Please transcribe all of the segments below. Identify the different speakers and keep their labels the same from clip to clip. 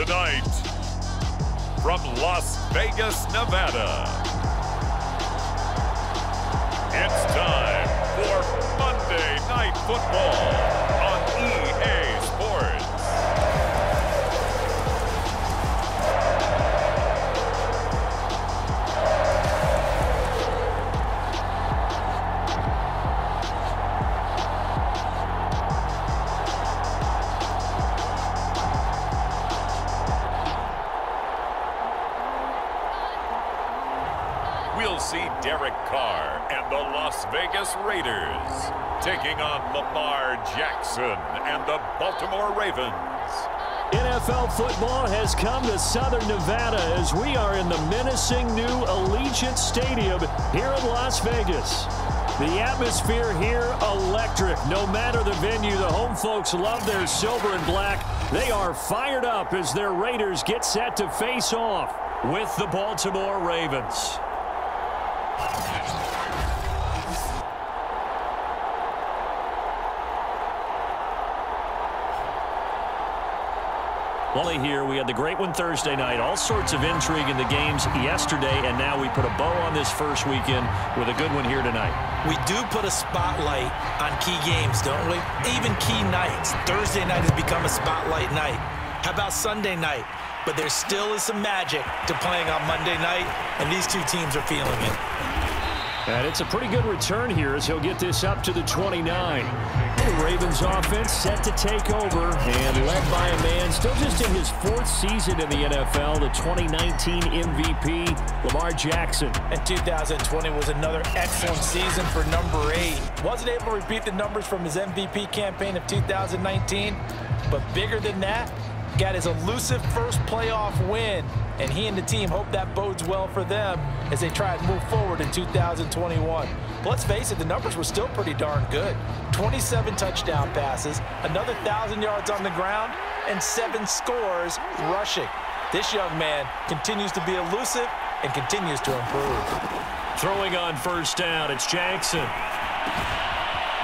Speaker 1: Tonight, from Las Vegas, Nevada, it's time for Monday Night Football on EA Sports. We'll see Derek Carr and the Las Vegas Raiders taking on Lamar Jackson and the Baltimore Ravens.
Speaker 2: NFL football has come to Southern Nevada as we are in the menacing new Allegiant Stadium here in Las Vegas. The atmosphere here, electric. No matter the venue, the home folks love their silver and black. They are fired up as their Raiders get set to face off with the Baltimore Ravens. Well, here we had the great one Thursday night. All sorts of intrigue in the games yesterday, and now we put a bow on this first weekend with a good one here tonight.
Speaker 3: We do put a spotlight on key games, don't we? Even key nights. Thursday night has become a spotlight night. How about Sunday night? But there still is some magic to playing on Monday night, and these two teams are feeling it.
Speaker 2: And it's a pretty good return here as he'll get this up to the 29. The Ravens offense set to take over and led by a man still just in his fourth season in the NFL, the 2019 MVP, Lamar Jackson.
Speaker 3: And 2020 was another excellent season for number 8. Wasn't able to repeat the numbers from his MVP campaign of 2019, but bigger than that, got his elusive first playoff win, and he and the team hope that bodes well for them as they try to move forward in 2021. But let's face it, the numbers were still pretty darn good. 27 touchdown passes, another 1,000 yards on the ground, and 7 scores rushing. This young man continues to be elusive and continues to improve.
Speaker 2: Throwing on first down, it's Jackson.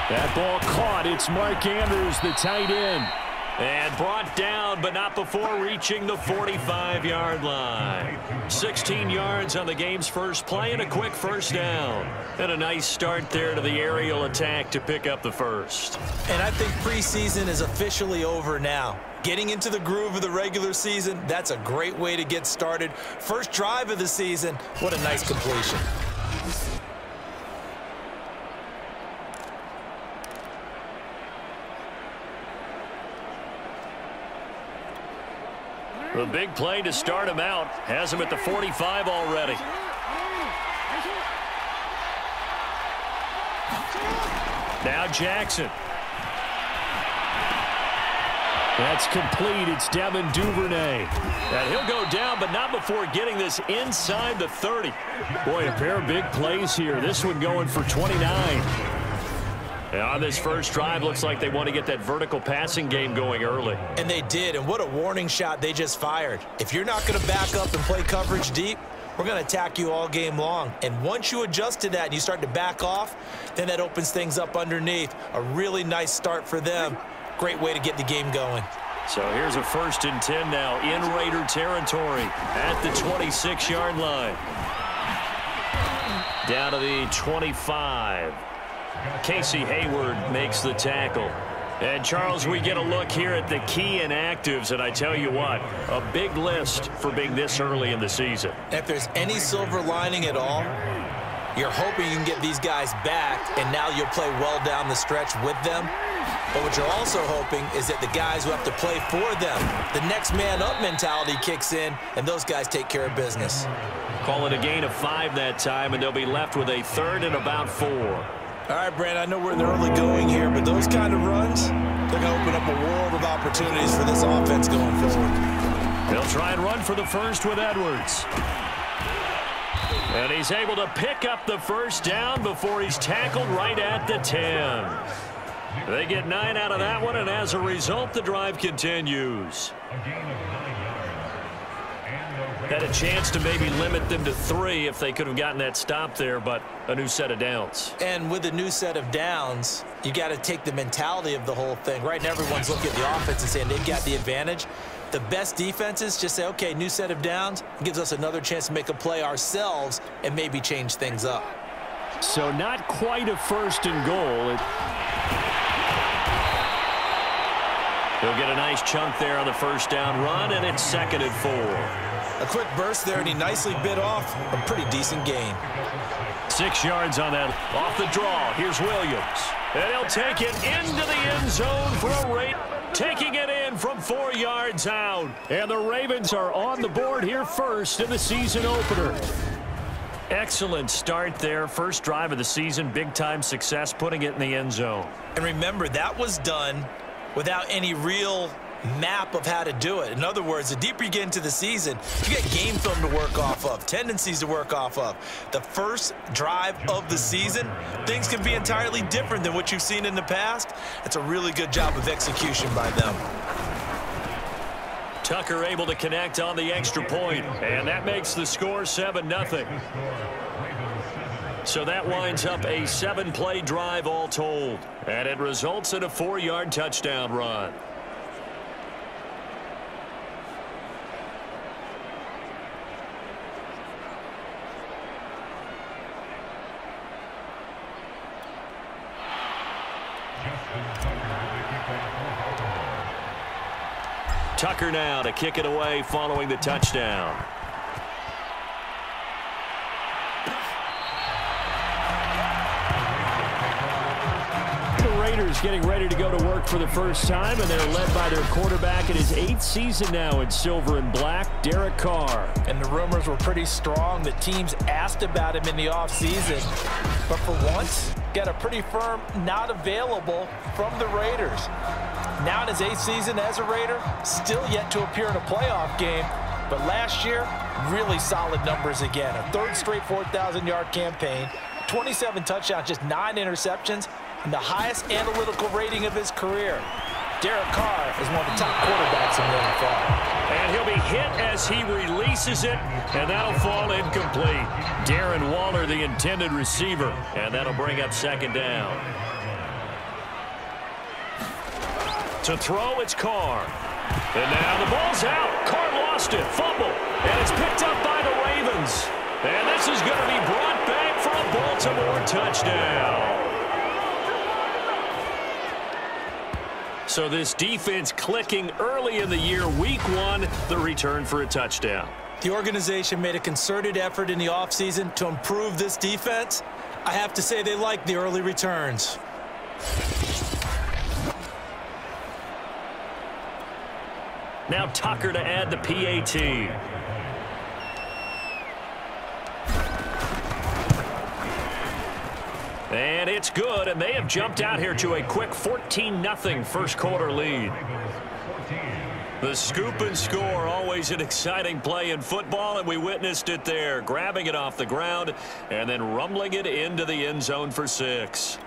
Speaker 2: That ball caught. It's Mark Andrews, the tight end. And brought down, but not before reaching the 45-yard line. 16 yards on the game's first play and a quick first down. And a nice start there to the aerial attack to pick up the first.
Speaker 3: And I think preseason is officially over now. Getting into the groove of the regular season, that's a great way to get started. First drive of the season, what a nice completion.
Speaker 2: The big play to start him out has him at the 45 already. Now Jackson. That's complete. It's Devin Duvernay. And he'll go down, but not before getting this inside the 30. Boy, a pair of big plays here. This one going for 29. And on this first drive, looks like they want to get that vertical passing game going early.
Speaker 3: And they did, and what a warning shot they just fired. If you're not going to back up and play coverage deep, we're going to attack you all game long. And once you adjust to that and you start to back off, then that opens things up underneath. A really nice start for them. Great way to get the game going.
Speaker 2: So here's a 1st and 10 now in Raider territory at the 26-yard line. Down to the 25. Casey Hayward makes the tackle. And, Charles, we get a look here at the key inactives, and I tell you what, a big list for being this early in the season.
Speaker 3: If there's any silver lining at all, you're hoping you can get these guys back, and now you'll play well down the stretch with them. But what you're also hoping is that the guys who have to play for them, the next man up mentality kicks in, and those guys take care of business.
Speaker 2: Call it a gain of 5 that time, and they'll be left with a 3rd and about 4.
Speaker 3: All right, Brand, I know we're in the early going here, but those kind of runs, they're going to open up a world of opportunities for this offense going forward.
Speaker 2: They'll try and run for the first with Edwards. And he's able to pick up the first down before he's tackled right at the 10. They get 9 out of that one, and as a result, the drive continues. Had a chance to maybe limit them to 3 if they could have gotten that stop there, but a new set of downs.
Speaker 3: And with a new set of downs, you got to take the mentality of the whole thing. Right now, everyone's looking at the offense and saying they've got the advantage. The best defenses just say, okay, new set of downs, gives us another chance to make a play ourselves and maybe change things up.
Speaker 2: So not quite a 1st and goal. He'll get a nice chunk there on the 1st down run, and it's 2nd and 4.
Speaker 3: A quick burst there, and he nicely bit off a pretty decent gain.
Speaker 2: 6 yards on that. Off the draw, here's Williams. And he'll take it into the end zone for a rate. Taking it in from 4 yards out. And the Ravens are on the board here first in the season opener. Excellent start there. First drive of the season. Big-time success putting it in the end zone.
Speaker 3: And remember, that was done without any real map of how to do it. In other words, the deeper you get into the season, you get game film to work off of, tendencies to work off of. The first drive of the season, things can be entirely different than what you've seen in the past. It's a really good job of execution by them.
Speaker 2: Tucker able to connect on the extra point, and that makes the score 7-0. So that winds up a 7-play drive all told, and it results in a 4-yard touchdown run. Tucker now to kick it away following the touchdown. The Raiders getting ready to go to work for the first time, and they're led by their quarterback in his 8th season now in silver and black, Derek Carr.
Speaker 3: And the rumors were pretty strong. The teams asked about him in the offseason, but for once, got a pretty firm not available from the Raiders. Now in his 8th season as a Raider, still yet to appear in a playoff game. But last year, really solid numbers again. A 3rd straight 4,000-yard campaign, 27 touchdowns, just 9 interceptions, and the highest analytical rating of his career. Derek Carr is one of the top quarterbacks in the NFL.
Speaker 2: And he'll be hit as he releases it, and that'll fall incomplete. Darren Waller, the intended receiver, and that'll bring up 2nd down. To throw, it's Carr. And now the ball's out. Carr lost it. Fumble. And it's picked up by the Ravens. And this is going to be brought back for a Baltimore touchdown. So this defense clicking early in the year. Week 1, the return for a touchdown.
Speaker 3: The organization made a concerted effort in the offseason to improve this defense. I have to say they like the early returns.
Speaker 2: Now Tucker to add the PAT. And it's good, and they have jumped out here to a quick 14-0 first quarter lead. The scoop and score, always an exciting play in football, and we witnessed it there, grabbing it off the ground and then rumbling it into the end zone for 6.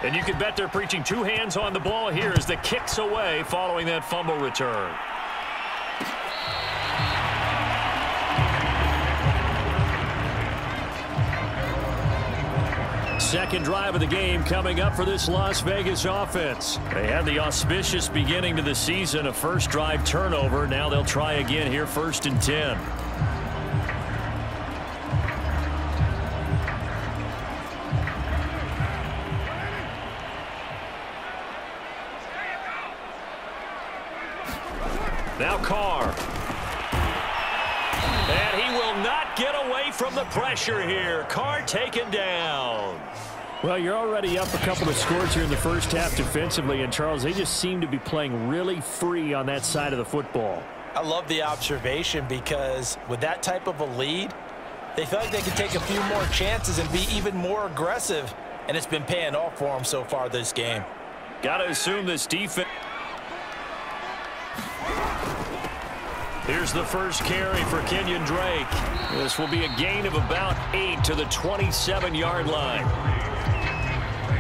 Speaker 2: And you can bet they're preaching 2 hands on the ball here as the kick's away following that fumble return. Second drive of the game coming up for this Las Vegas offense. They had the auspicious beginning to the season, a first drive turnover. Now they'll try again here, 1st and 10. Now Carr. And he will not get away from the pressure here. Carr taken down. Well, you're already up a couple of scores here in the first half defensively, and Charles, they just seem to be playing really free on that side of the football.
Speaker 3: I love the observation because with that type of a lead, they feel like they can take a few more chances and be even more aggressive, and it's been paying off for them so far this game.
Speaker 2: Got to assume this defense. Here's the first carry for Kenyon Drake. This will be a gain of about 8 to the 27-yard line.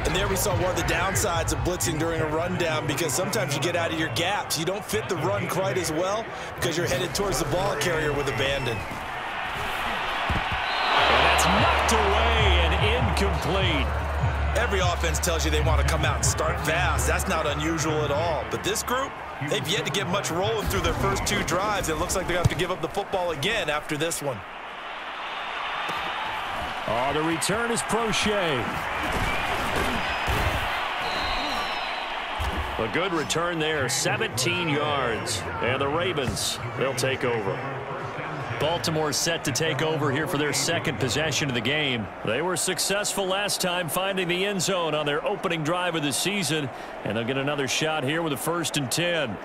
Speaker 3: And there we saw one of the downsides of blitzing during a rundown, because sometimes you get out of your gaps. You don't fit the run quite as well because you're headed towards the ball carrier with abandon.
Speaker 2: And that's knocked away and incomplete.
Speaker 3: Every offense tells you they want to come out and start fast. That's not unusual at all. But this group, they've yet to get much rolling through their first 2 drives. It looks like they have to give up the football again after this one.
Speaker 2: Oh, the return is Prochet. A good return there, 17 yards. And the Ravens, they'll take over. Baltimore set to take over here for their second possession of the game. They were successful last time finding the end zone on their opening drive of the season, and they'll get another shot here with a 1st and 10.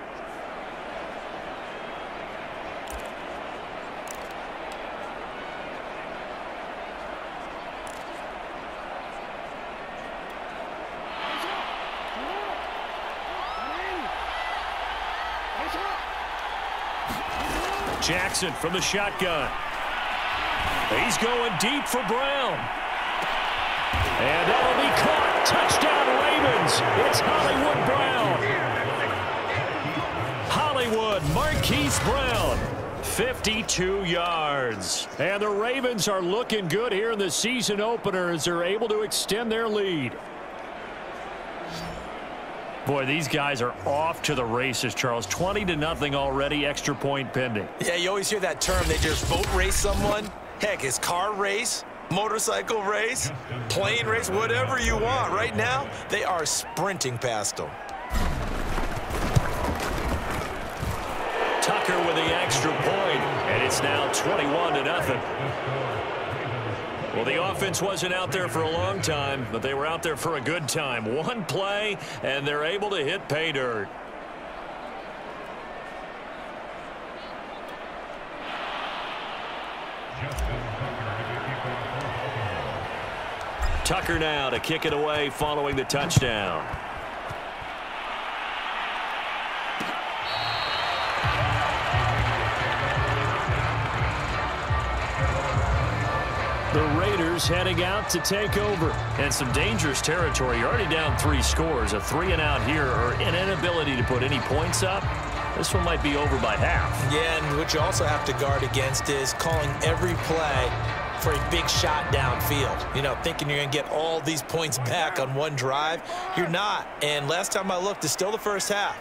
Speaker 2: Jackson from the shotgun. He's going deep for Brown. And that'll be caught. Touchdown Ravens. It's Hollywood Brown. Hollywood Marquise Brown. 52 yards. And the Ravens are looking good here in the season opener as they're able to extend their lead. Boy, these guys are off to the races, Charles. 20-0 already, extra point pending.
Speaker 3: Yeah, you always hear that term. They just boat race someone. Heck, it's car race, motorcycle race, plane race, whatever you want. Right now, they are sprinting past them.
Speaker 2: Tucker with the extra point, and it's now 21-0. Well, the offense wasn't out there for a long time, but they were out there for a good time. One play, and they're able to hit pay dirt. Tucker now to kick it away following the touchdown. The Raiders heading out to take over. And some dangerous territory. You're already down 3 scores. A 3-and-out here, or an inability to put any points up. This one might be over by half.
Speaker 3: Yeah, and what you also have to guard against is calling every play for a big shot downfield. You know, thinking you're going to get all these points back on one drive. You're not. And last time I looked, it's still the first half.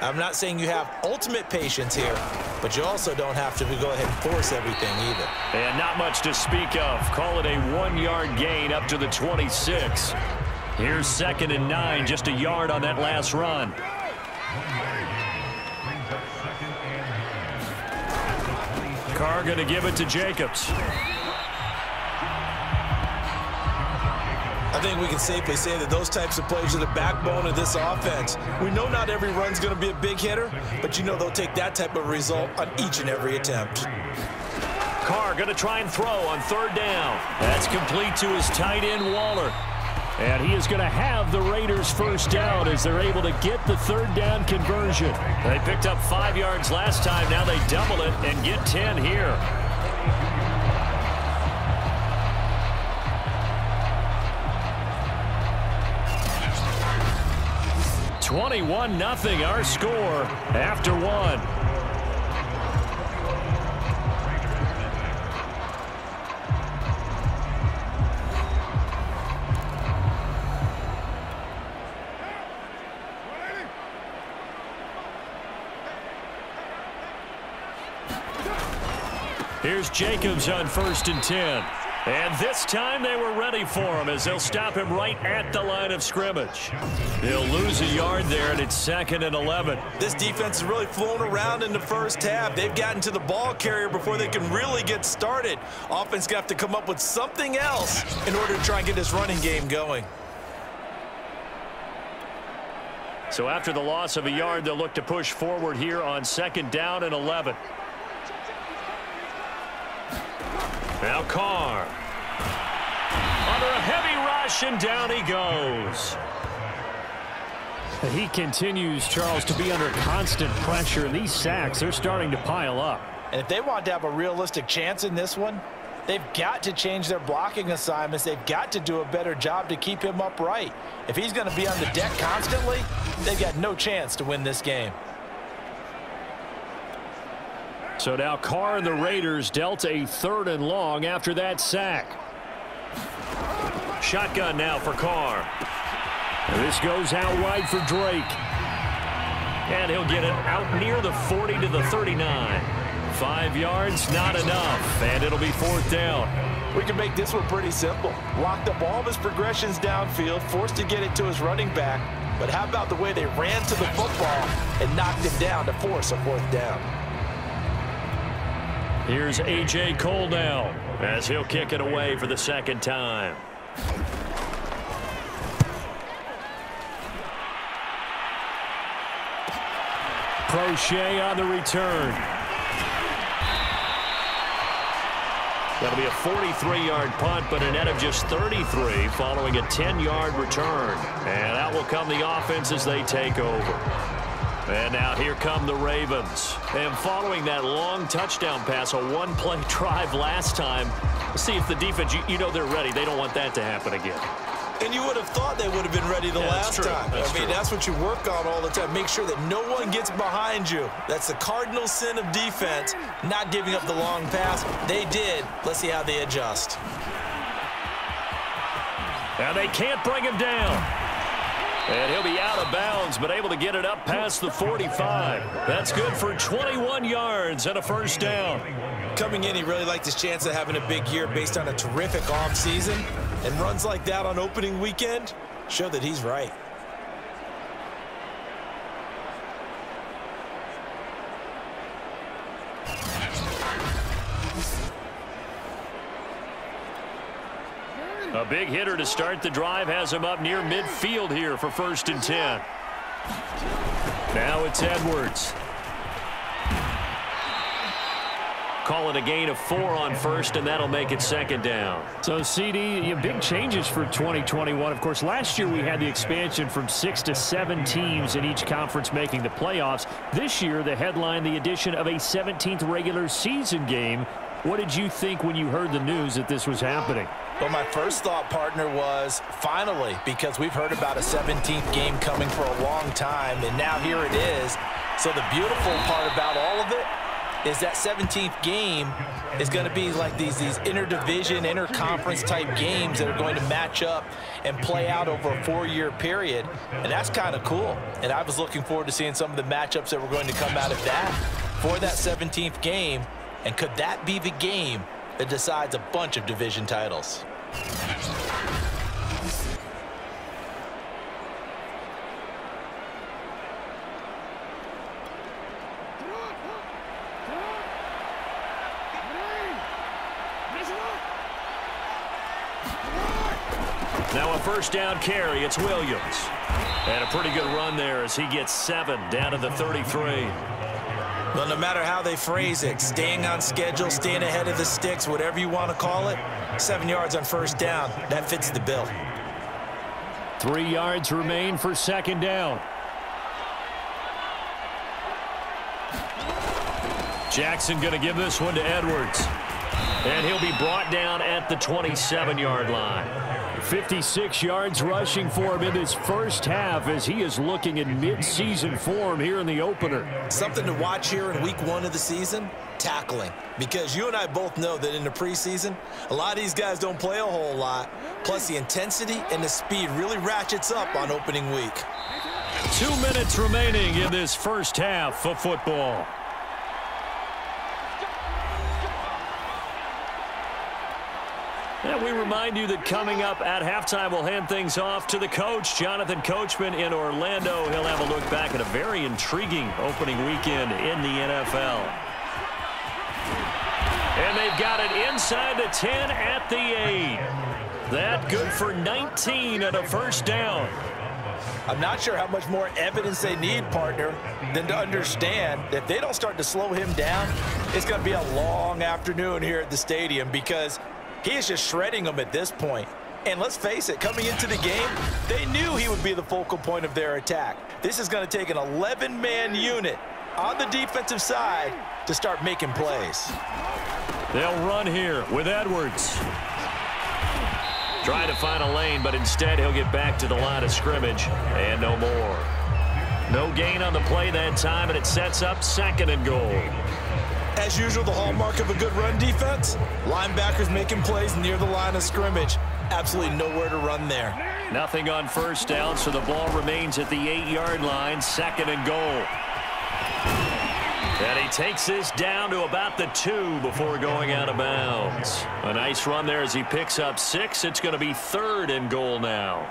Speaker 3: I'm not saying you have ultimate patience here, but you also don't have to go ahead and force everything either.
Speaker 2: And not much to speak of. Call it a 1-yard gain up to the 26. Here's 2nd and 9, just a yard on that last run. Carr going to give it to Jacobs.
Speaker 3: I think we can safely say that those types of plays are the backbone of this offense. We know not every run's going to be a big hitter, but you know they'll take that type of result on each and every attempt.
Speaker 2: Carr going to try and throw on 3rd down. That's complete to his tight end, Waller. And he is going to have the Raiders' first down as they're able to get the 3rd down conversion. They picked up 5 yards last time. Now they double it and get 10 here. 21-0 our score after 1. Here's Jacobs on 1st and 10. And this time they were ready for him as they'll stop him right at the line of scrimmage. They'll lose a yard there, and it's 2nd and 11.
Speaker 3: This defense has really flown around in the first half. They've gotten to the ball carrier before they can really get started. Offense going to have to come up with something else in order to try and get this running game going.
Speaker 2: So after the loss of a yard, they'll look to push forward here on 2nd down and 11. Now Carr. Under a heavy rush, and down he goes. He continues, Charles, to be under constant pressure. These sacks, they're starting to pile up.
Speaker 3: And if they want to have a realistic chance in this one, They've got to change their blocking assignments. They've got to do a better job to keep him upright. If he's going to be on the deck constantly, they've got no chance to win this game.
Speaker 2: So now Carr and the Raiders dealt a 3rd and long after that sack. Shotgun now for Carr. And this goes out wide for Drake. And he'll get it out near the 40 to the 39. 5 yards, not enough. And it'll be 4th down.
Speaker 3: We can make this one pretty simple. Locked up all of his progressions downfield, forced to get it to his running back. But how about the way they ran to the football and knocked him down to force a 4th down?
Speaker 2: Here's A.J. Cole now as he'll kick it away for the 2nd time. Crochet on the return. That'll be a 43-yard punt, but a net of just 33 following a 10-yard return. And out will come the offense as they take over. And now here come the Ravens. And following that long touchdown pass, a 1-play drive last time, let's see if the defense, you know they're ready. They don't want that to happen again.
Speaker 3: And you would have thought they would have been ready the last time. That's what you work on all the time. Make sure that no one gets behind you. That's the cardinal sin of defense, not giving up the long pass. They did. Let's see how they adjust.
Speaker 2: Now they can't bring him down. And he'll be out of bounds, but able to get it up past the 45. That's good for 21 yards and a 1st down.
Speaker 3: Coming in, he really liked his chance of having a big year based on a terrific offseason. And runs like that on opening weekend show that he's right.
Speaker 2: A big hitter to start the drive has him up near midfield here for 1st and 10. Now it's Edwards. Call it a gain of 4 on 1st, and that'll make it 2nd down. So, CD, big changes for 2021. Of course, last year we had the expansion from 6 to 7 teams in each conference making the playoffs. This year, the headline, the addition of a 17th regular season game. What did you think when you heard the news that this was happening?
Speaker 3: Well, my first thought, partner, was finally, because we've heard about a 17th game coming for a long time, and now here it is. So the beautiful part about all of it is that 17th game is going to be like these interdivision, interconference type games that are going to match up and play out over a 4-year period. And that's kind of cool. And I was looking forward to seeing some of the matchups that were going to come out of that for that 17th game. And could that be the game that decides a bunch of division titles?
Speaker 2: Now a 1st down carry. It's Williams. And a pretty good run there as he gets 7 down to the 33.
Speaker 3: Well, no matter how they phrase it, staying on schedule, staying ahead of the sticks, whatever you want to call it, 7 yards on 1st down, that fits the bill.
Speaker 2: 3 yards remain for 2nd down. Jackson going to give this one to Edwards. And he'll be brought down at the 27-yard line. 56 yards rushing for him in this 1st half as he is looking in mid-season form here in the opener.
Speaker 3: Something to watch here in week 1 of the season, tackling. Because you and I both know that in the preseason, a lot of these guys don't play a whole lot. Plus the intensity and the speed really ratchets up on opening week.
Speaker 2: 2 minutes remaining in this 1st half of football. And we remind you that coming up at halftime, we'll hand things off to the coach, Jonathan Coachman in Orlando. He'll have a look back at a very intriguing opening weekend in the NFL. And they've got it inside the 10 at the 8. That good for 19 and a 1st down.
Speaker 3: I'm not sure how much more evidence they need, partner, than to understand that if they don't start to slow him down, it's going to be a long afternoon here at the stadium because he is just shredding them at this point. And let's face it, coming into the game, they knew he would be the focal point of their attack. This is going to take an 11-man unit on the defensive side to start making plays.
Speaker 2: They'll run here with Edwards. Trying to find a lane, but instead he'll get back to the line of scrimmage and no more. No gain on the play that time, and it sets up 2nd and goal.
Speaker 3: As usual, the hallmark of a good run defense, linebackers making plays near the line of scrimmage. Absolutely nowhere to run there.
Speaker 2: Nothing on 1st down, so the ball remains at the 8-yard line, 2nd and goal. And he takes this down to about the 2 before going out of bounds. A nice run there as he picks up 6. It's going to be 3rd and goal now.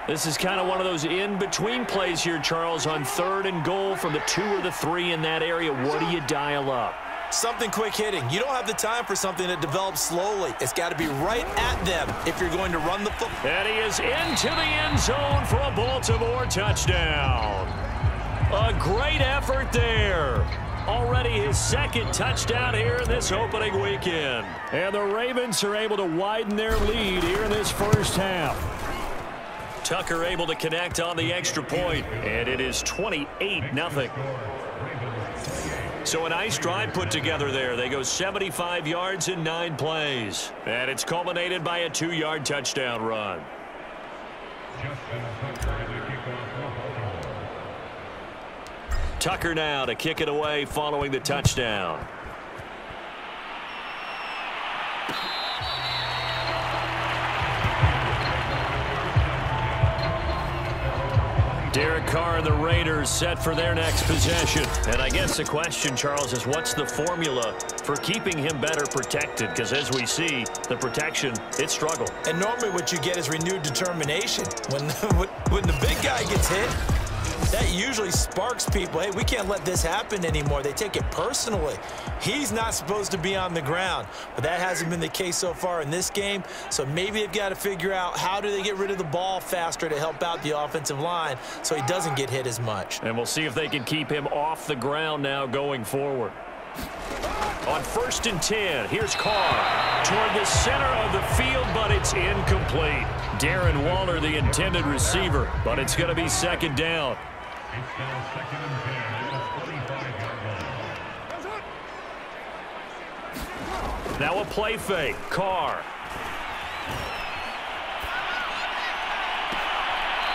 Speaker 2: This is kind of one of those in-between plays here, Charles, on 3rd and goal from the 2 or the 3 in that area. What do you dial up?
Speaker 3: Something quick hitting. You don't have the time for something that develops slowly. It's got to be right at them if you're going to run the football.
Speaker 2: And he is into the end zone for a Baltimore touchdown. A great effort there. Already his 2nd touchdown here in this opening weekend. And the Ravens are able to widen their lead here in this first half. Tucker able to connect on the extra point, and it is 28-0. So a nice drive put together there. They go 75 yards in 9 plays. And it's culminated by a 2-yard touchdown run. Tucker now to kick it away following the touchdown. Derek Carr and the Raiders set for their next possession. And I guess the question, Charles, is what's the formula for keeping him better protected? Because as we see, the protection, it struggled.
Speaker 3: And normally what you get is renewed determination. When the big guy gets hit, that usually sparks people. Hey, we can't let this happen anymore. They take it personally. He's not supposed to be on the ground, but that hasn't been the case so far in this game. So maybe they've got to figure out how do they get rid of the ball faster to help out the offensive line so he doesn't get hit as much.
Speaker 2: And we'll see if they can keep him off the ground now going forward. On 1st and 10, here's Carr toward the center of the field, but it's incomplete. Darren Waller, the intended receiver, but it's going to be 2nd down. Now a play fake. Carr.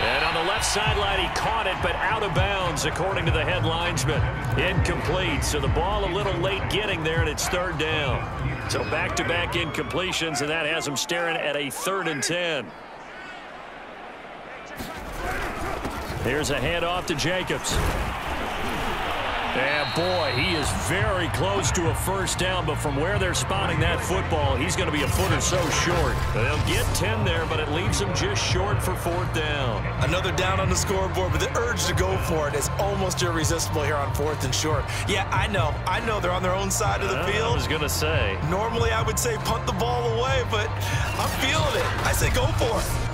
Speaker 2: And on the left sideline, he caught it, but out of bounds, according to the head linesman. Incomplete, so the ball a little late getting there, and it's 3rd down. So back-to-back incompletions, and that has him staring at a 3rd and 10. Here's a handoff to Jacobs. And boy, he is very close to a 1st down, but from where they're spotting that football, he's going to be a foot or so short. They'll get 10 there, but it leaves them just short for 4th down.
Speaker 3: Another down on the scoreboard, but the urge to go for it is almost irresistible here on 4th and short. Yeah, I know they're on their own side of the field.
Speaker 2: I was going to say.
Speaker 3: Normally I would say punt the ball away, but I'm feeling it. I say go for it.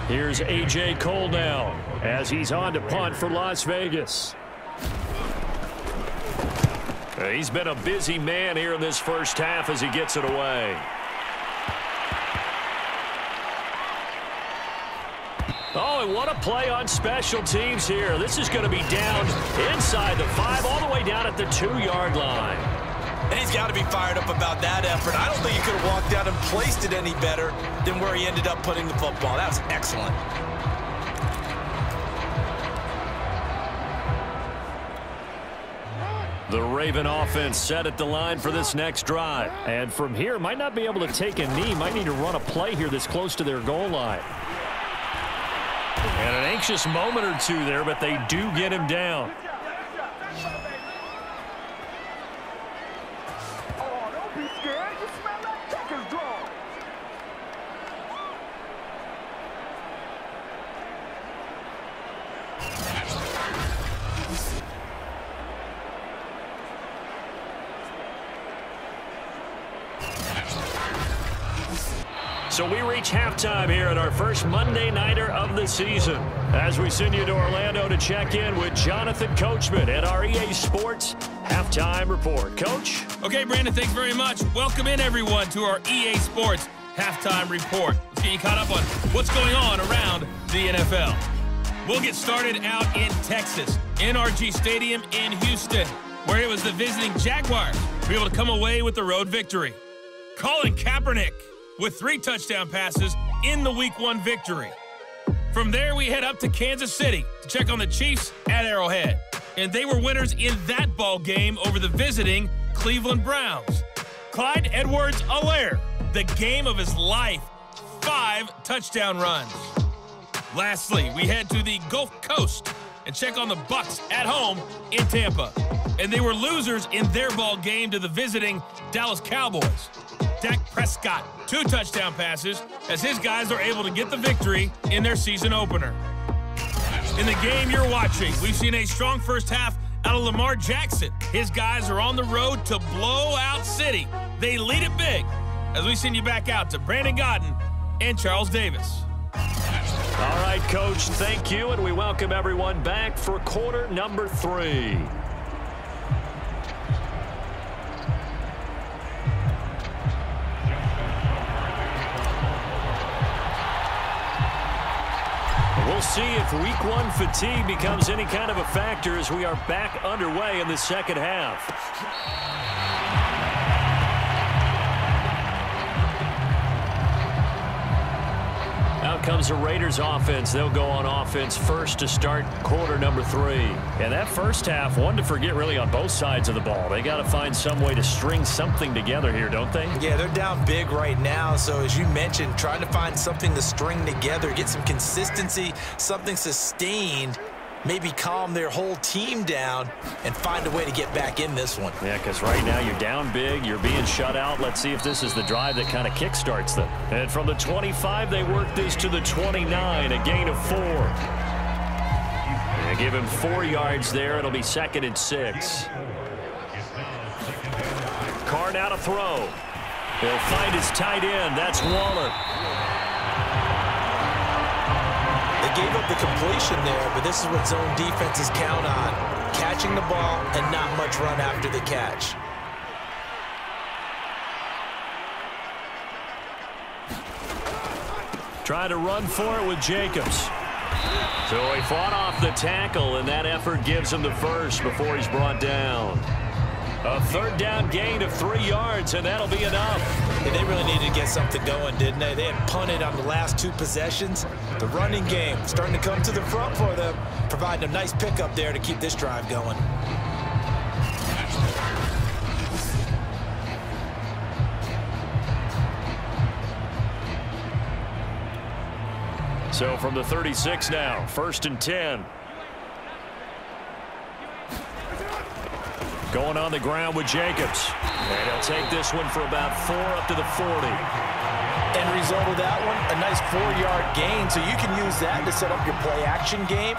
Speaker 2: Here's A.J. Cole now as he's on to punt for Las Vegas. He's been a busy man here in this first half as he gets it away. Oh, and what a play on special teams here. This is going to be down inside the 5, all the way down at the 2-yard line.
Speaker 3: And he's got to be fired up about that effort. I don't think he could have walked out and placed it any better than where he ended up putting the football. That was excellent.
Speaker 2: The Raven offense set at the line for this next drive. And from here, might not be able to take a knee. Might need to run a play here that's close to their goal line. And an anxious moment or two there, but they do get him down. So we reach halftime here at our first Monday Nighter of the season as we send you to Orlando to check in with Jonathan Coachman at our EA Sports Halftime Report. Coach?
Speaker 4: Okay, Brandon, thanks very much. Welcome in, everyone, to our EA Sports halftime report. Let's get you caught up on what's going on around the NFL. We'll get started out in Texas, NRG Stadium in Houston, where it was the visiting Jaguars to be able to come away with the road victory. Colin Kaepernick with 3 touchdown passes in the Week 1 victory. From there, we head up to Kansas City to check on the Chiefs at Arrowhead. And they were winners in that ball game over the visiting Cleveland Browns. Clyde Edwards-Helaire, the game of his life, 5 touchdown runs. Lastly, we head to the Gulf Coast and check on the Bucs at home in Tampa. And they were losers in their ball game to the visiting Dallas Cowboys. Dak Prescott, 2 touchdown passes as his guys are able to get the victory in their season opener. In the game you're watching, we've seen a strong first half out of Lamar Jackson. His guys are on the road to blow out City. They lead it big as we send you back out to Brandon Godden and Charles Davis.
Speaker 2: All right, Coach, thank you, and we welcome everyone back for quarter number 3. We'll see if Week 1 fatigue becomes any kind of a factor as we are back underway in the second half. Out comes the Raiders offense. They'll go on offense first to start quarter number 3. And that first half, one to forget really on both sides of the ball. They got to find some way to string something together here, don't they?
Speaker 3: Yeah, they're down big right now. So as you mentioned, trying to find something to string together, get some consistency, something sustained, maybe calm their whole team down and find a way to get back in this one.
Speaker 2: Yeah, because right now you're down big, you're being shut out. Let's see if this is the drive that kind of kickstarts them. And from the 25, they work this to the 29, a gain of 4. They give him 4 yards there. It'll be 2nd and 6. Carr now to throw. He'll find his tight end. That's Waller.
Speaker 3: They gave up the completion there, but this is what zone defenses count on. Catching the ball and not much run after the catch.
Speaker 2: Trying to run for it with Jacobs. So he fought off the tackle, and that effort gives him the first before he's brought down. A 3rd down gain of 3 yards, and that'll be enough.
Speaker 3: And they really needed to get something going, didn't they? They had punted on the last 2 possessions. The running game starting to come to the front for them, providing a nice pickup there to keep this drive going.
Speaker 2: So from the 36 now, 1st and 10. Going on the ground with Jacobs. And he'll take this one for about 4 up to the 40.
Speaker 3: End result of that one, a nice 4-yard gain. So you can use that to set up your play-action game,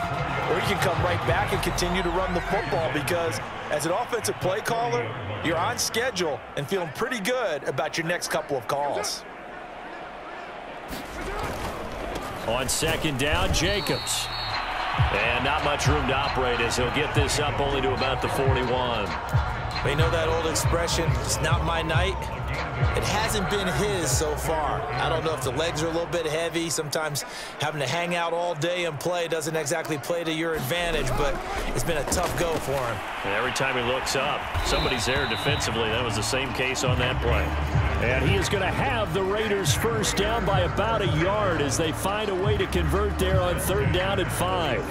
Speaker 3: or you can come right back and continue to run the football because as an offensive play caller, you're on schedule and feeling pretty good about your next couple of calls.
Speaker 2: On 2nd down, Jacobs. And not much room to operate as he'll get this up only to about the 41.
Speaker 3: We know that old expression, it's not my night. It hasn't been his so far. I don't know if the legs are a little bit heavy. Sometimes having to hang out all day and play doesn't exactly play to your advantage, but it's been a tough go for him.
Speaker 2: And every time he looks up, somebody's there defensively. That was the same case on that play. And he is going to have the Raiders first down by about a yard as they find a way to convert there on 3rd down and 5.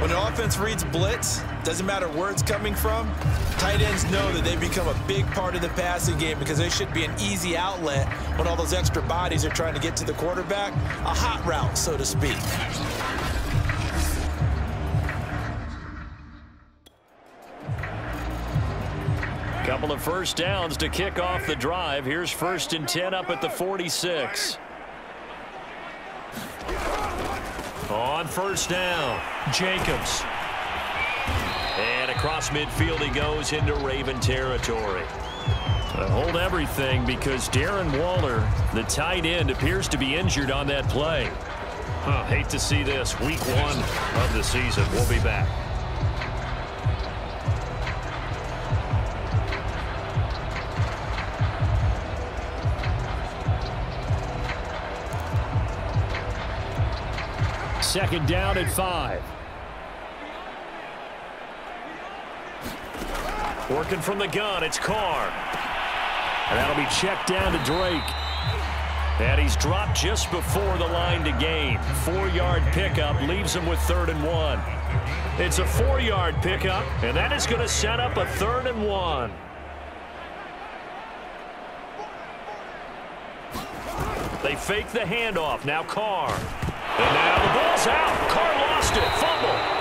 Speaker 3: When an offense reads blitz, doesn't matter where it's coming from, tight ends know that they become a big part of the passing game because they should be an easy outlet when all those extra bodies are trying to get to the quarterback. A hot route, so to speak.
Speaker 2: Couple of first downs to kick off the drive. Here's 1st and 10 up at the 46. On 1st down, Jacobs. And across midfield he goes into Raven territory. Hold everything because Darren Waller, the tight end, appears to be injured on that play. Hate to see this. Week 1 of the season. We'll be back. Second down at 5. Working from the gun, it's Carr. And that'll be checked down to Drake. And he's dropped just before the line to gain. 4-yard pickup leaves him with 3rd and 1. It's a 4-yard pickup, and that is going to set up a 3rd and 1. They fake the handoff. Now Carr. And now the ball's out. Carr lost it. Fumble.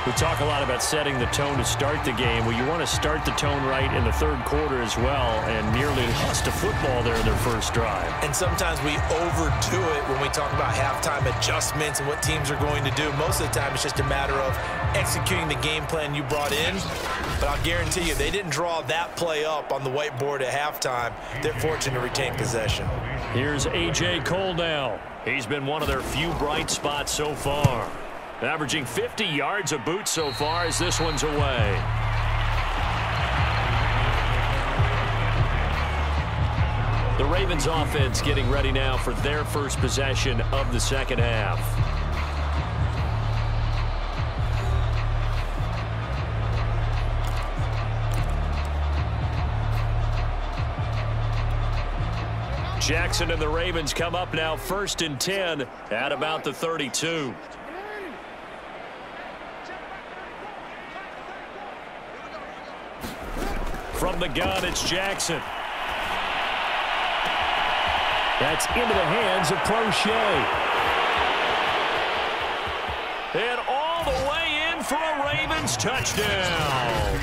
Speaker 2: We talk a lot about setting the tone to start the game. Well, you want to start the tone right in the 3rd quarter as well, and nearly lost a football there in their first drive.
Speaker 3: And sometimes we overdo it when we talk about halftime adjustments and what teams are going to do. Most of the time, it's just a matter of executing the game plan you brought in. But I'll guarantee you, they didn't draw that play up on the whiteboard at halftime. They're fortunate to retain possession.
Speaker 2: Here's A.J. Cole now. He's been one of their few bright spots so far. Averaging 50 yards a boot so far as this one's away. The Ravens offense getting ready now for their first possession of the second half. Jackson and the Ravens come up now 1st and 10 at about the 32. From the gun, it's Jackson. That's into the hands of Prochet. And all the way in for a Ravens touchdown.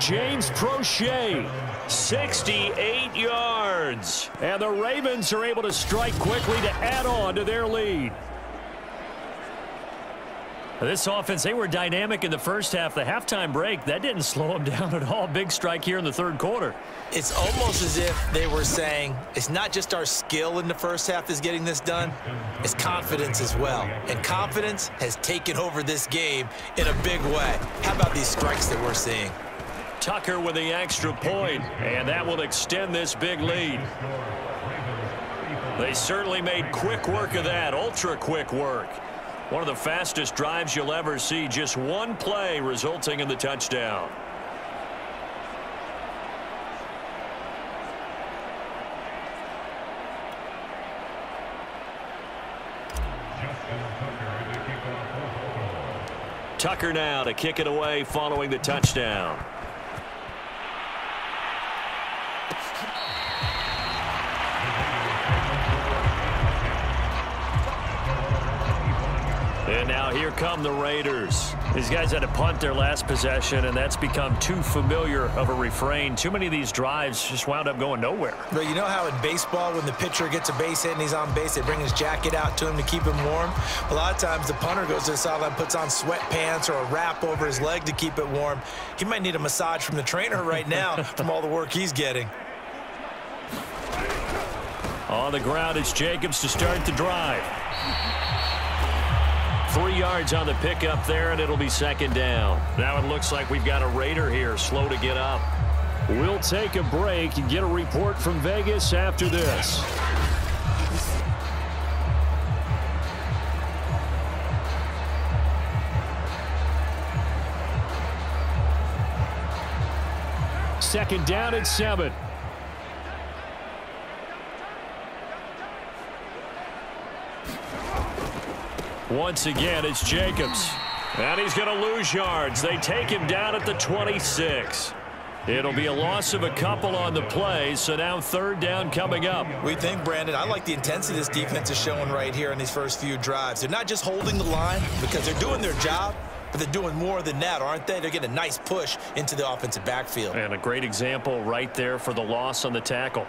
Speaker 2: James Prochet, 68 yards. And the Ravens are able to strike quickly to add on to their lead. This offense, they were dynamic in the first half. The halftime break, that didn't slow them down at all. Big strike here in the 3rd quarter.
Speaker 3: It's almost as if they were saying, it's not just our skill in the first half that's getting this done, it's confidence as well. And confidence has taken over this game in a big way. How about these strikes that we're seeing?
Speaker 2: Tucker with the extra point, and that will extend this big lead. They certainly made quick work of that, ultra quick work. One of the fastest drives you'll ever see, just one play resulting in the touchdown. Tucker now to kick it away following the touchdown. And now here come the Raiders. These guys had to punt their last possession, and that's become too familiar of a refrain. Too many of these drives just wound up going nowhere.
Speaker 3: But you know how in baseball, when the pitcher gets a base hit and he's on base, they bring his jacket out to him to keep him warm? A lot of times the punter goes to the sideline, puts on sweatpants or a wrap over his leg to keep it warm. He might need a massage from the trainer right now from all the work he's getting.
Speaker 2: On the ground, it's Jacobs to start the drive. 3 yards on the pickup there, and it'll be second down. Now it looks like we've got a Raider here, slow to get up. We'll take a break and get a report from Vegas after this. Second down at 7. Once again, it's Jacobs. And he's going to lose yards. They take him down at the 26. It'll be a loss of a couple on the play, so now 3rd down coming up.
Speaker 3: We think, Brandon, I like the intensity this defense is showing right here in these first few drives. They're not just holding the line because they're doing their job, but they're doing more than that, aren't they? They're getting a nice push into the offensive backfield.
Speaker 2: And a great example right there for the loss on the tackle.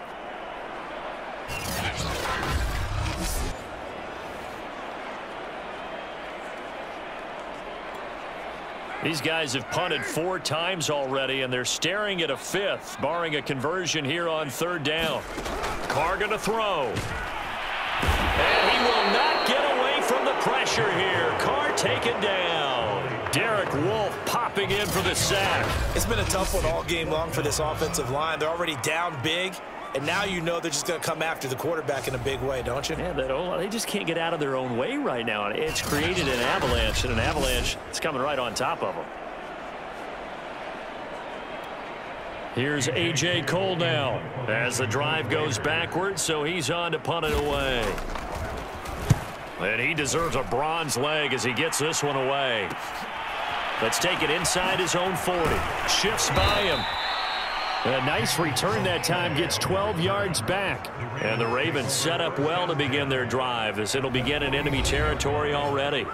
Speaker 2: These guys have punted 4 times already, and they're staring at a 5th, barring a conversion here on 3rd down. Carr going to throw. And he will not get away from the pressure here. Carr taken down. Derek Wolfe popping in for the sack.
Speaker 3: It's been a tough one all game long for this offensive line. They're already down big. and now you know they're just going to come after the quarterback in a big way, don't you?
Speaker 2: Yeah, they just can't get out of their own way right now. It's created an avalanche, and an avalanche is coming right on top of them. Here's A.J. Cole now as the drive goes backwards, so he's on to punt it away. And he deserves a bronze leg as he gets this one away. Let's take it inside his own 40. Shifts by him. A nice return that time, gets 12 yards back. And the Ravens set up well to begin their drive as it'll begin in enemy territory already.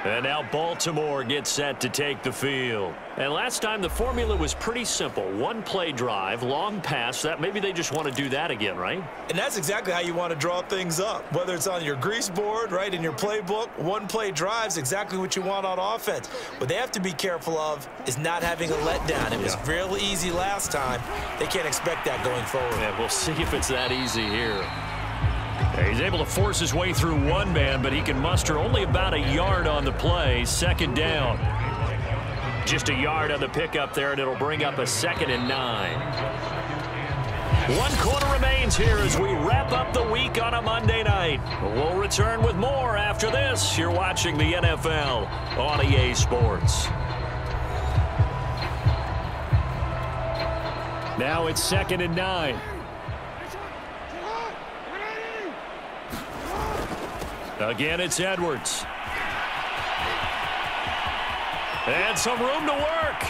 Speaker 2: And now Baltimore gets set to take the field. And last time the formula was pretty simple. One play drive, long pass. That maybe they just want to do that again, right?
Speaker 3: And that's exactly how you want to draw things up. Whether it's on your grease board, right, in your playbook, one play drives exactly what you want on offense. What they have to be careful of is not having a letdown. It was real easy last time. They can't expect that going forward.
Speaker 2: Yeah, we'll see if it's that easy here. He's able to force his way through one man, but he can muster only about a yard on the play. Second down. Just a yard on the pickup there, and it'll bring up a 2nd and 9. 1 quarter remains here as we wrap up the week on a Monday night. We'll return with more after this. You're watching the NFL on EA Sports. Now it's 2nd and 9. Again, it's Edwards. And some room to work.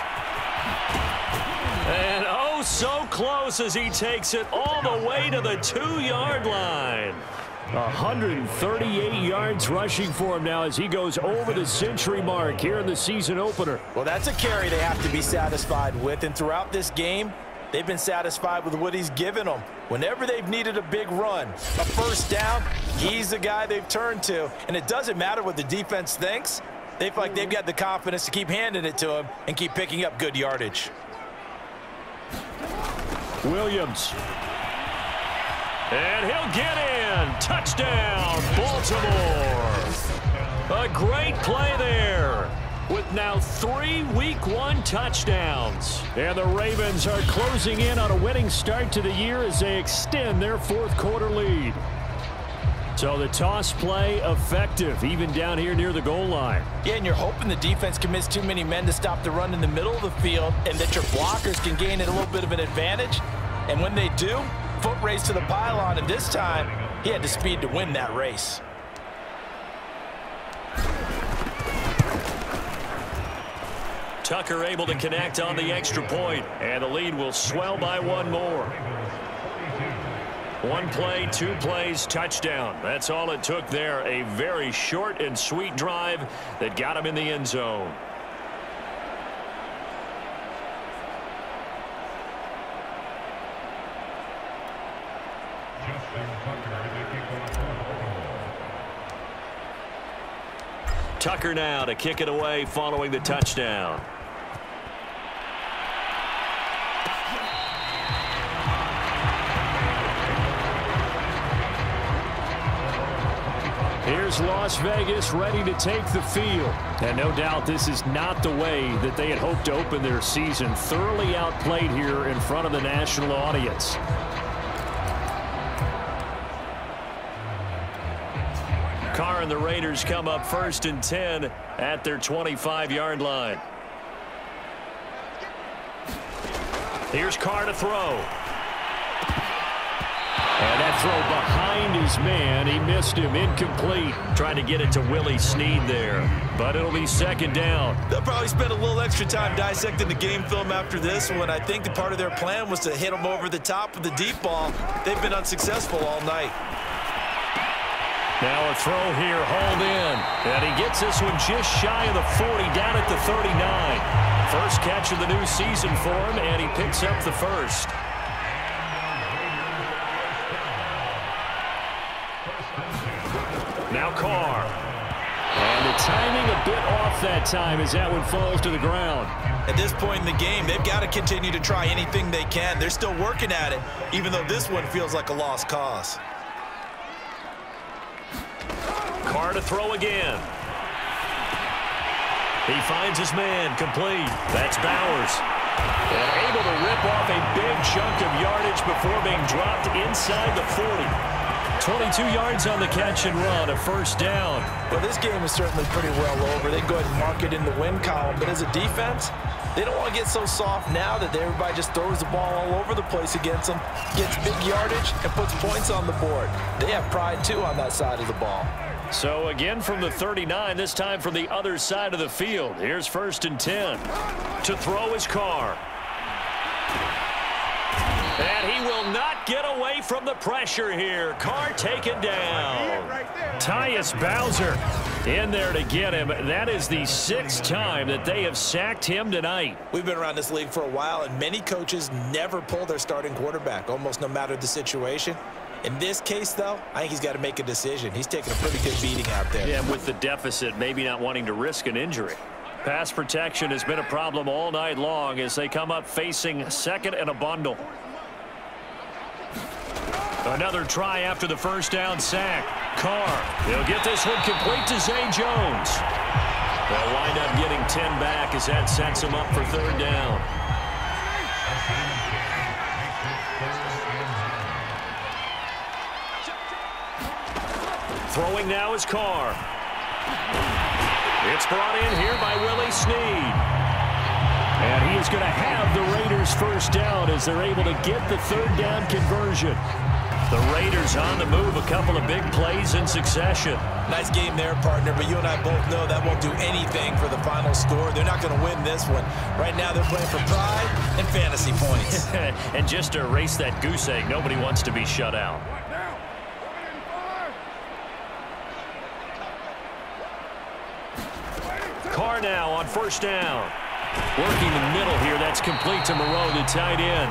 Speaker 2: And oh, so close as he takes it all the way to the 2-yard line. 138 yards rushing for him now as he goes over the century mark here in the season opener.
Speaker 3: Well, that's a carry they have to be satisfied with. And throughout this game, they've been satisfied with what he's given them. Whenever they've needed a big run, a first down, he's the guy they've turned to. And it doesn't matter what the defense thinks. They feel like they've got the confidence to keep handing it to him and keep picking up good yardage.
Speaker 2: Williams. And he'll get in. Touchdown, Baltimore. A great play there, with now 3 Week 1 touchdowns. And the Ravens are closing in on a winning start to the year as they extend their 4th quarter lead. So the toss play effective, even down here near the goal line.
Speaker 3: Yeah, and you're hoping the defense commits too many men to stop the run in the middle of the field and that your blockers can gain a little bit of an advantage. And when they do, foot race to the pylon, and this time he had the speed to win that race.
Speaker 2: Tucker able to connect on the extra point, and the lead will swell by 1 more. 1 play, 2 plays, touchdown. That's all it took there. A very short and sweet drive that got him in the end zone. Tucker now to kick it away following the touchdown. Here's Las Vegas ready to take the field. And no doubt this is not the way that they had hoped to open their season. Thoroughly outplayed here in front of the national audience. Carr and the Raiders come up 1st and 10 at their 25-yard line. Here's Carr to throw. And that throw behind his man, he missed him, incomplete. Trying to get it to Willie Snead there, but it'll be 2nd down.
Speaker 3: They'll probably spend a little extra time dissecting the game film after this one. I think the part of their plan was to hit him over the top with the deep ball. They've been unsuccessful all night.
Speaker 2: Now a throw here, hauled in. And he gets this one just shy of the 40, down at the 39. First catch of the new season for him, and he picks up the first. Now Carr. And the timing a bit off that time as that one falls to the ground.
Speaker 3: At this point in the game, they've got to continue to try anything they can. They're still working at it, even though this one feels like a lost cause.
Speaker 2: Carr to throw again. He finds his man, complete. That's Bowers. And able to rip off a big chunk of yardage before being dropped inside the 40. 22 yards on the catch and run, a first down.
Speaker 3: Well, this game is certainly pretty well over. They go ahead and mark it in the win column. But as a defense, they don't want to get so soft now that everybody just throws the ball all over the place against them, gets big yardage, and puts points on the board. They have pride, too, on that side of the ball.
Speaker 2: So again from the 39, this time from the other side of the field. Here's 1st and 10. To throw is Carr. And he will not get away from the pressure here. Carr taken down. Tyus Bowser in there to get him. That is the 6th time that they have sacked him tonight.
Speaker 3: We've been around this league for a while, and many coaches never pull their starting quarterback, almost no matter the situation. In this case, though, I think he's got to make a decision. He's taking a pretty good beating out there.
Speaker 2: Yeah, with the deficit, maybe not wanting to risk an injury. Pass protection has been a problem all night long as they come up facing 2nd and a bundle. Another try after the first down sack. Carr, he'll get this one complete to Zay Jones. They'll wind up getting 10 back as that sets him up for 3rd down. Throwing now is Carr. It's brought in here by Willie Snead. And he is going to have the Raiders first down as they're able to get the 3rd down conversion. The Raiders on the move, a couple of big plays in succession.
Speaker 3: Nice game there, partner, but you and I both know that won't do anything for the final score. They're not going to win this one. Right now they're playing for pride and fantasy points.
Speaker 2: And just to erase that goose egg, nobody wants to be shut out. Carr now on 1st down. Working the middle here. That's complete to Moreau, the tight end.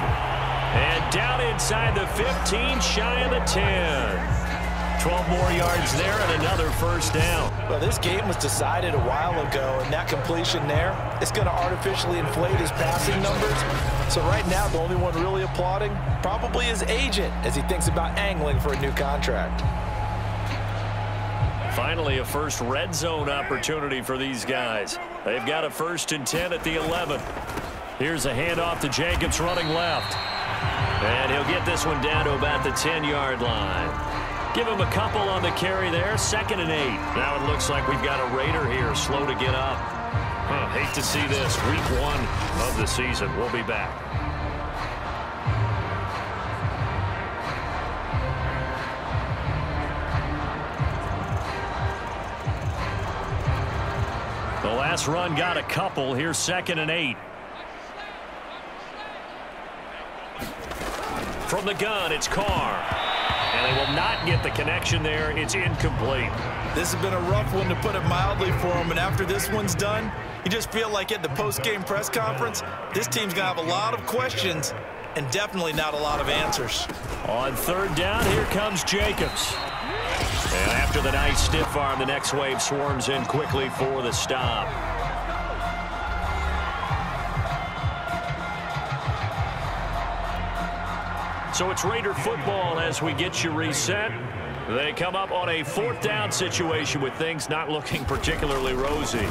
Speaker 2: And down inside the 15, shy of the 10. 12 more yards there and another first down.
Speaker 3: Well, this game was decided a while ago, and that completion there, it's going to artificially inflate his passing numbers. So right now, the only one really applauding probably his agent as he thinks about angling for a new contract.
Speaker 2: Finally, a first red zone opportunity for these guys. They've got a 1st and 10 at the 11. Here's a handoff to Jacobs running left. And he'll get this one down to about the 10-yard line. Give him a couple on the carry there. 2nd and 8. Now it looks like we've got a Raider here slow to get up. Hate to see this. Week 1 of the season. We'll be back. The last run got a couple. Here's 2nd and 8. From the gun, it's Carr. And they will not get the connection there. It's incomplete.
Speaker 3: This has been a rough one, to put it mildly, for him. And after this one's done, you just feel like at the post-game press conference, this team's going to have a lot of questions and definitely not a lot of answers.
Speaker 2: On 3rd down, here comes Jacobs. And after the nice stiff arm, the next wave swarms in quickly for the stop. So it's Raider football as we get you reset. They come up on a 4th down situation with things not looking particularly rosy.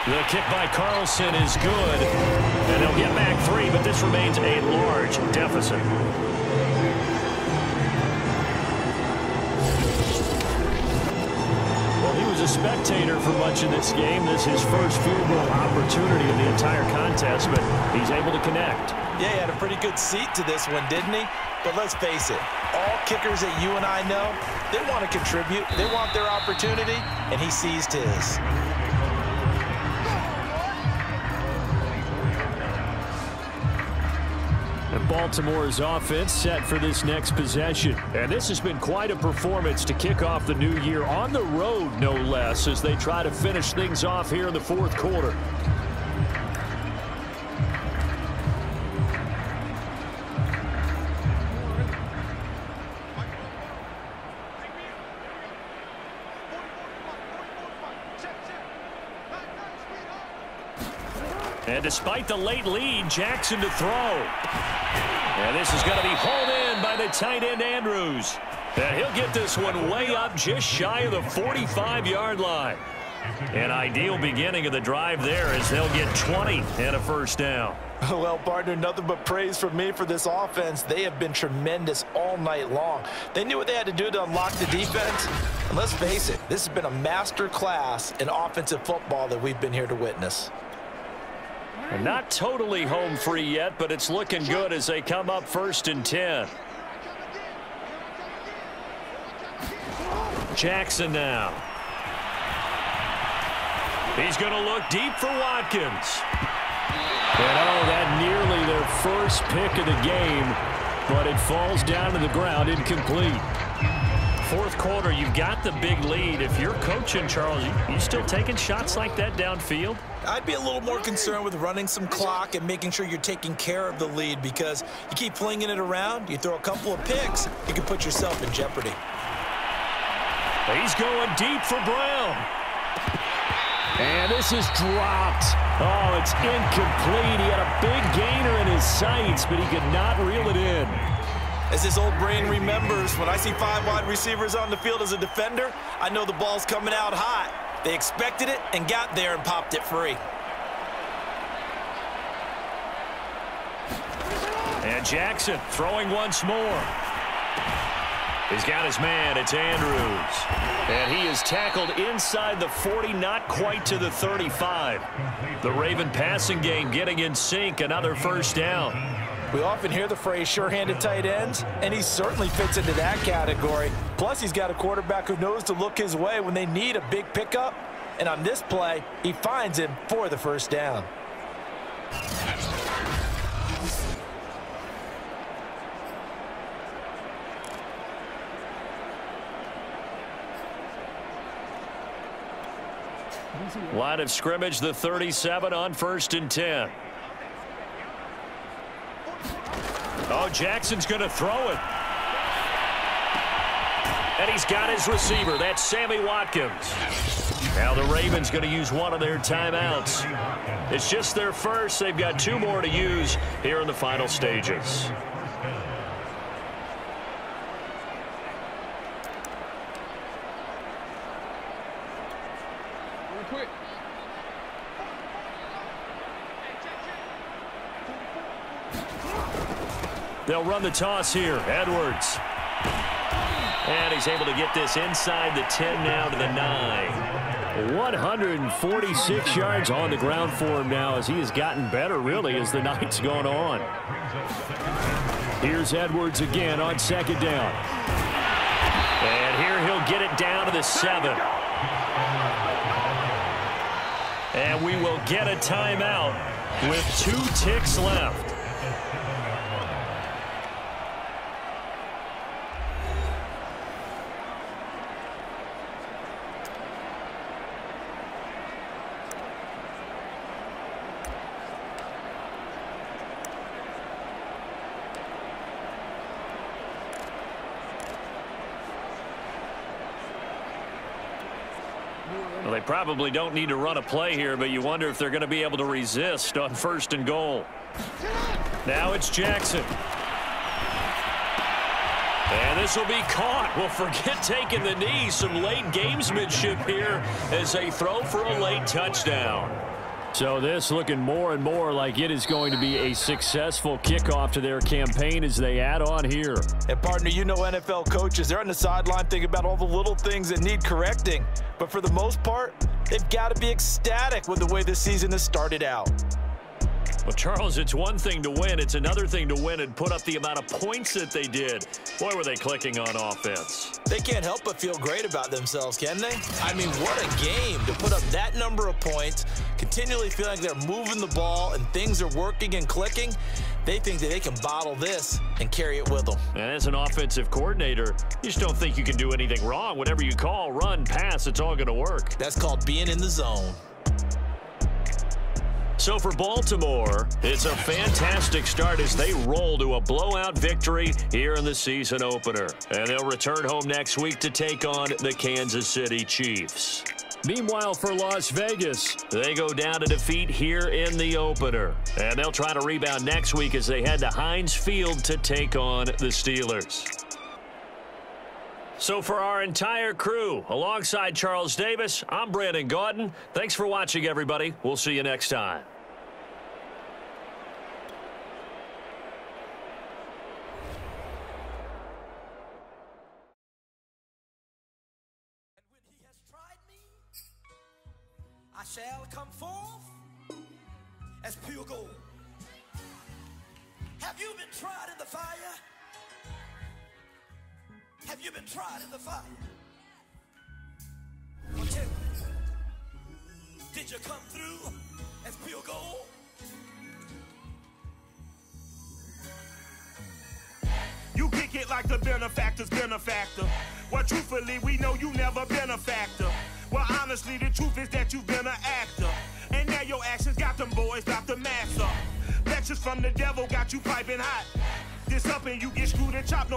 Speaker 2: The kick by Carlson is good. And they'll get back 3, but this remains a large deficit. A spectator for much of this game. This is his first field goal opportunity in the entire contest, but he's able to connect.
Speaker 3: Yeah, he had a pretty good seat to this one, didn't he? But let's face it, all kickers that you and I know, they want to contribute, they want their opportunity, and he seized his.
Speaker 2: And Baltimore's offense set for this next possession. And this has been quite a performance to kick off the new year on the road, no less, as they try to finish things off here in the 4th quarter. And despite the late lead, Jackson to throw. And this is going to be hauled in by the tight end, Andrews. And he'll get this one way up just shy of the 45-yard line. An ideal beginning of the drive there as they'll get 20 and a first down.
Speaker 3: Well, partner, nothing but praise from me for this offense. They have been tremendous all night long. They knew what they had to do to unlock the defense. And let's face it, this has been a master class in offensive football that we've been here to witness.
Speaker 2: And not totally home free yet, but it's looking good as they come up 1st and 10. Jackson now. He's going to look deep for Watkins. And oh, that nearly their first pick of the game, but it falls down to the ground incomplete. 4th quarter, you've got the big lead. If you're coaching, Charles, you still taking shots like that downfield?
Speaker 3: I'd be a little more concerned with running some clock and making sure you're taking care of the lead, because you keep flinging it around, you throw a couple of picks, you can put yourself in jeopardy.
Speaker 2: He's going deep for Brown. And this is dropped. Oh, it's incomplete. He had a big gainer in his sights, but he could not reel it in.
Speaker 3: As this old brain remembers, when I see 5 wide receivers on the field as a defender, I know the ball's coming out hot. They expected it and got there and popped it free.
Speaker 2: And Jackson throwing once more. He's got his man. It's Andrews. And he is tackled inside the 40, not quite to the 35. The Raven passing game getting in sync. Another first down.
Speaker 3: We often hear the phrase sure-handed tight ends, and he certainly fits into that category. Plus, he's got a quarterback who knows to look his way when they need a big pickup. And on this play, he finds him for the first down.
Speaker 2: Line of scrimmage, the 37 on 1st and 10. Oh, Jackson's going to throw it. And he's got his receiver. That's Sammy Watkins. Now the Ravens going to use one of their timeouts. It's just their first. They've got 2 more to use here in the final stages. They'll run the toss here. Edwards. And he's able to get this inside the 10 now to the 9. 146 yards on the ground for him now as he has gotten better, really, as the night's gone on. Here's Edwards again on 2nd down. And here he'll get it down to the 7. And we will get a timeout with 2 ticks left. Well, they probably don't need to run a play here, but you wonder if they're going to be able to resist on 1st and goal. Now it's Jackson. And this will be caught. Well, forget taking the knee. Some late gamesmanship here as they throw for a late touchdown. So this looking more and more like it is going to be a successful kickoff to their campaign as they add on here.
Speaker 3: And partner, you know NFL coaches, they're on the sideline thinking about all the little things that need correcting. But for the most part, they've got to be ecstatic with the way this season has started out.
Speaker 2: Well, Charles, it's one thing to win. It's another thing to win and put up the amount of points that they did. Boy, were they clicking on offense.
Speaker 3: They can't help but feel great about themselves, can they? I mean, what a game to put up that number of points, continually feeling like they're moving the ball and things are working and clicking. They think that they can bottle this and carry it with them.
Speaker 2: And as an offensive coordinator, you just don't think you can do anything wrong. Whatever you call, run, pass, it's all going to work.
Speaker 3: That's called being in the zone.
Speaker 2: So for Baltimore, it's a fantastic start as they roll to a blowout victory here in the season opener. And they'll return home next week to take on the Kansas City Chiefs. Meanwhile, for Las Vegas, they go down to defeat here in the opener. And they'll try to rebound next week as they head to Heinz Field to take on the Steelers. So for our entire crew, alongside Charles Davis, I'm Brandon Gaudin. Thanks for watching, everybody. We'll see you next time.
Speaker 5: I shall come forth as pure gold. Have you been tried in the fire? Have you been tried in the fire? Well, tell me, did you come through as pure gold?
Speaker 6: You kick it like the benefactor's benefactor. Well, truthfully, we know you never been a factor. Well, honestly, the truth is that you've been an actor. And now your actions got them boys, got the mask up. Lectures from the devil got you piping hot. This up and you get screwed and chopped. No